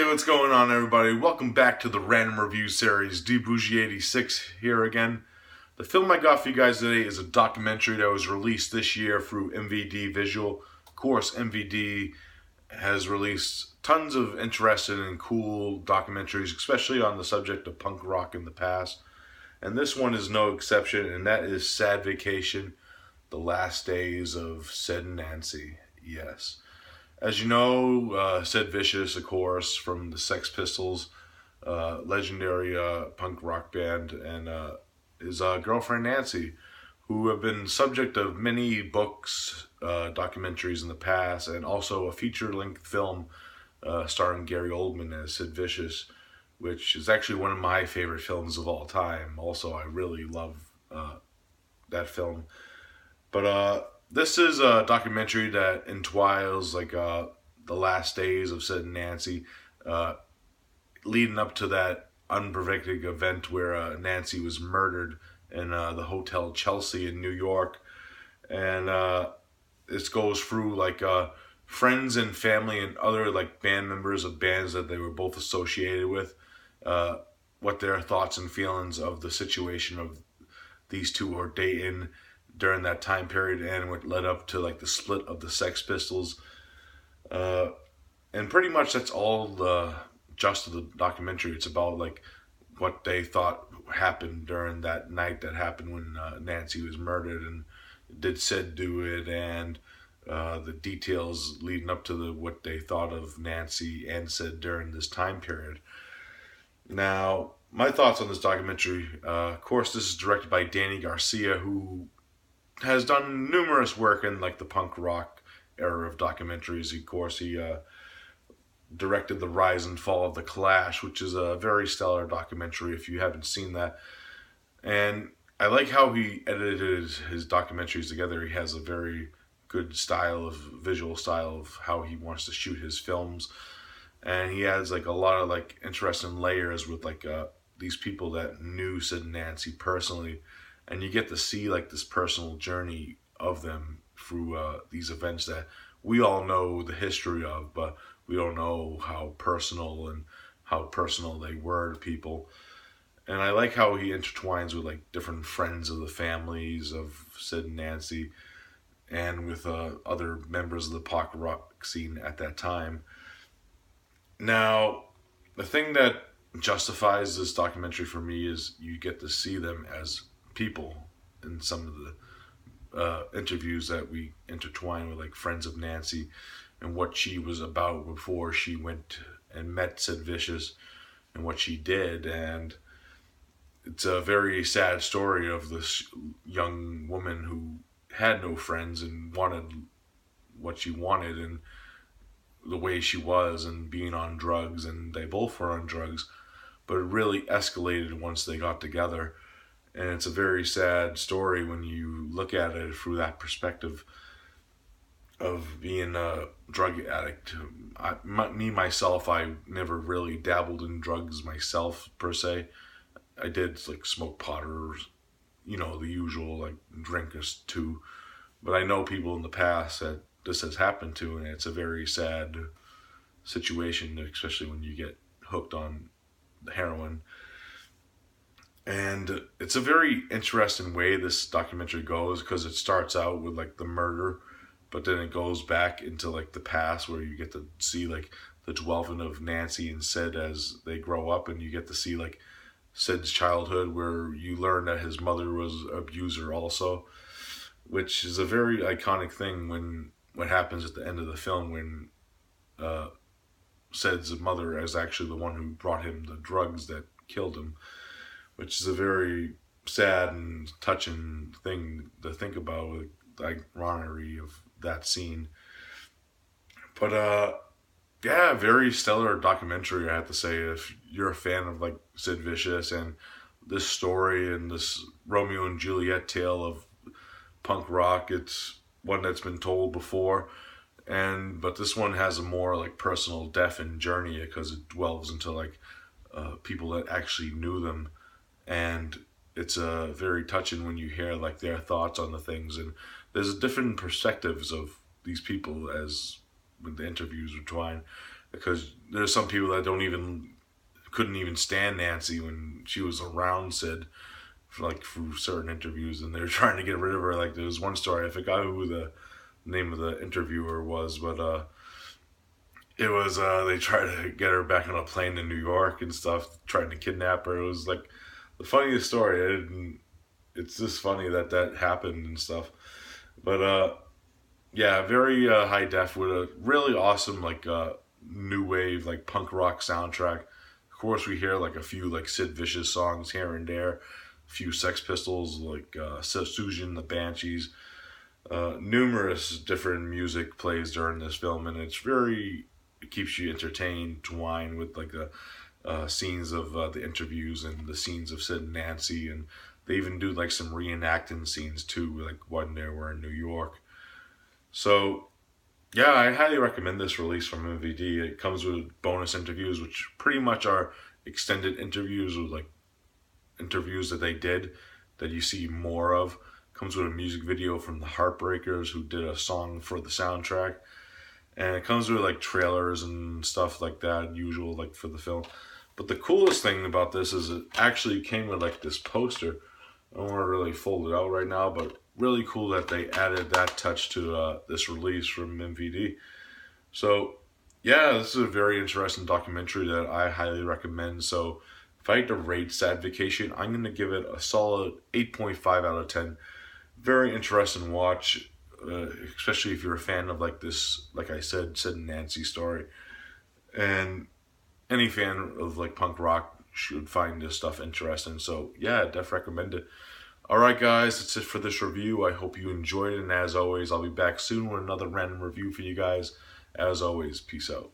what's going on, everybody? Welcome back to the Random Review Series. DBougie86 here again. The film I got for you guys today is a documentary that was released this year through MVD Visual. Of course, MVD has released tons of interesting and cool documentaries, especially on the subject of punk rock in the past. And this one is no exception, and that is Sad Vacation, The Last Days of Sid and Nancy. Yes. As you know, Sid Vicious, of course, from the Sex Pistols, legendary punk rock band, and his girlfriend Nancy, who have been subject of many books, documentaries in the past, and also a feature-length film starring Gary Oldman as Sid Vicious, which is actually one of my favorite films of all time. Also, I really love that film. But this is a documentary that entwines the last days of Sid and Nancy, leading up to that unpredictable event where Nancy was murdered in the Hotel Chelsea in New York. And this goes through friends and family and other band members of bands that they were both associated with, what their thoughts and feelings of the situation of these two were dating during that time period, and what led up to the split of the Sex Pistols, and pretty much that's all the gist of the documentary. It's about what they thought happened during that night that happened when Nancy was murdered, and did Sid do it, and the details leading up to what they thought of Nancy and Sid during this time period. Now, my thoughts on this documentary, of course, this is directed by Danny Garcia, who has done numerous work in the punk rock era of documentaries. Of course, he directed The Rise and Fall of the Clash, which is a very stellar documentary if you haven't seen that. And I like how he edited his documentaries together. He has a very good visual style of how he wants to shoot his films. And he has a lot of interesting layers with these people that knew Sid and Nancy personally. And you get to see this personal journey of them through these events that we all know the history of, but we don't know how personal they were to people. And I like how he intertwines with different friends of the families of Sid and Nancy, and with other members of the punk rock scene at that time. Now, the thing that justifies this documentary for me is you get to see them as people in some of the interviews that we intertwine with friends of Nancy and what she was about before she went and met Sid Vicious and what she did. And it's a very sad story of this young woman who had no friends and wanted what she wanted and the way she was, and being on drugs, and they both were on drugs, but it really escalated once they got together. And it's a very sad story when you look at it through that perspective of being a drug addict. Myself, I never really dabbled in drugs myself, per se. I did smoke pot or, the usual, drink too. But I know people in the past that this has happened to, and it's a very sad situation, especially when you get hooked on the heroin. And it's a very interesting way this documentary goes, because it starts out with the murder, but then it goes back into the past, where you get to see the development of Nancy and Sid as they grow up, and you get to see Sid's childhood, where you learn that his mother was an abuser also, which is a very iconic thing when what happens at the end of the film, when Sid's mother is actually the one who brought him the drugs that killed him, which is a very sad and touching thing to think about, with the irony of that scene. But yeah, very stellar documentary, I have to say. If you're a fan of Sid Vicious and this story and this Romeo and Juliet tale of punk rock, it's one that's been told before, but this one has a more personal depth and journey, because it delves into people that actually knew them. And it's very touching when you hear their thoughts on the things, and there's different perspectives of these people as when the interviews were twined. because there's some people that couldn't even stand Nancy when she was around Sid for like through certain interviews, and they're trying to get rid of her. Like there was one story, I forgot who the name of the interviewer was, but it was they tried to get her back on a plane in New York and stuff, trying to kidnap her. It was like the funniest story. It's just funny that that happened and stuff. But yeah, very high def with a really awesome like new wave like punk rock soundtrack. Of course, we hear like a few like Sid Vicious songs here and there, a few Sex Pistols like Susan the Banshees. Numerous different music plays during this film, and it keeps you entertained, twined with like the scenes of the interviews and the scenes of Sid and Nancy, and they even do like some reenacting scenes too, like when they were in New York. So yeah, I highly recommend this release from MVD. It comes with bonus interviews, which pretty much are extended interviews with like interviews that they did that you see more of. Comes with a music video from the Heartbreakers, who did a song for the soundtrack, and it comes with like trailers and stuff like that, usual like for the film. But the coolest thing about this is it actually came with like this poster. I don't want to really fold it out right now, but really cool that they added that touch to this release from MVD. So yeah, this is a very interesting documentary that I highly recommend. So if I had to rate Sad Vacation, I'm going to give it a solid 8.5 out of 10. Very interesting watch, especially if you're a fan of like this, like I said, Sid and Nancy story. And any fan of like punk rock should find this stuff interesting. So yeah, definitely recommend it. Alright guys, that's it for this review. I hope you enjoyed it, and as always, I'll be back soon with another random review for you guys. As always, peace out.